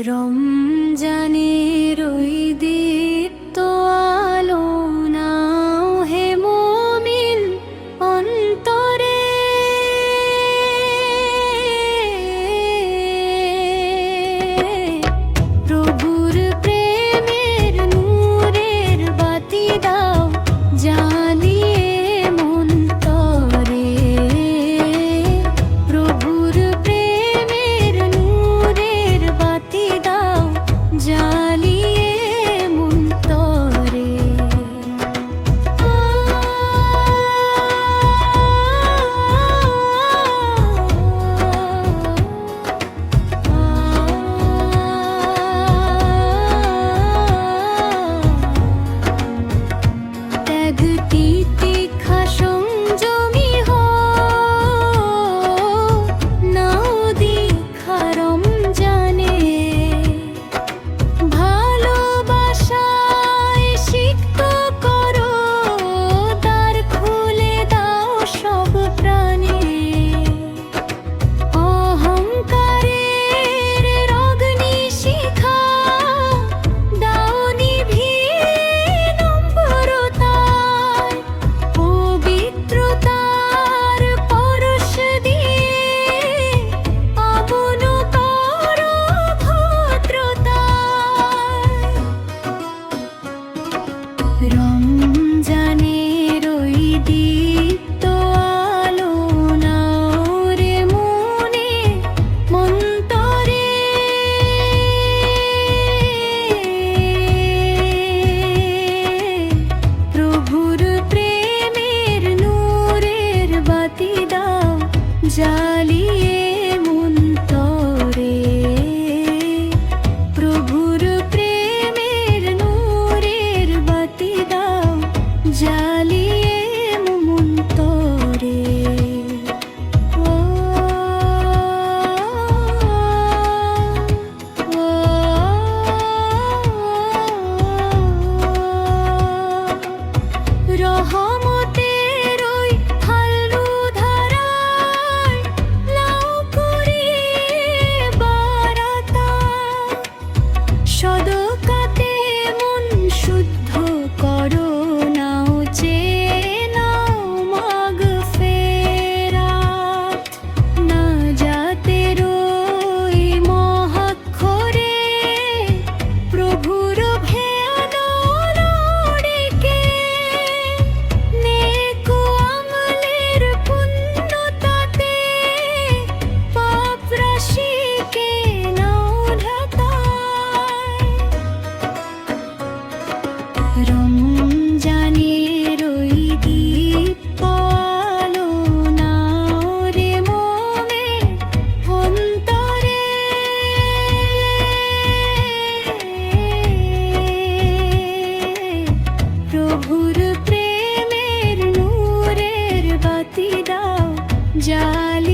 রমজানের ওই দীপ্ত আলো নাও হে মুমিন অন্তরে, প্রভুর প্রেমের নূরের বাতি দাও জ্বালিয়ে মন তরে, প্রভুর প্রেমের নূরের বাতি দাও জ্বালিয়ে মন তরে। ত্যাগ তিতিক্ষা সংযমী হও, নাও দীক্ষা রমজানে, ভালোবাসায় সিক্ত করো, দ্বার খুলে দাও সব প্রাণে, অহংকারের অগ্নি শিখা দাও নিভিয়ে নম্রতায়, পবিত্রতার পরশ দিয়ে আপন করো ভদ্রতায়। রমজানের ওই দীপ্ত আলো নাও রে মনে মন্তরে, প্রভুর প্রেমের নূরের বাতি দাও জ্বালিয়ে মন তরে, প্রভুর প্রেমের নূরের বাতি দাও জ্বালিয়ে মন তরে। ও রহমতের ওই হালু ধারায় লাউ করিয়ে বারাতা, সদকাতে মন শুদ্ধ করো, নাও চেয়ে নাও মাগফিরাত, নাজাতের ওই মহাক্ষরে প্রভুর ভেয়ানল ডেকে, নেক আমলের পুণ্যতাতে পাপ রাশিকে নাও ঢাকায়। রমজানের ওই দীপ্ত আলো নাও রে মনে অন্তরে, প্রভুর প্রেমের নূরের বাতি দাও জ্বালিয়ে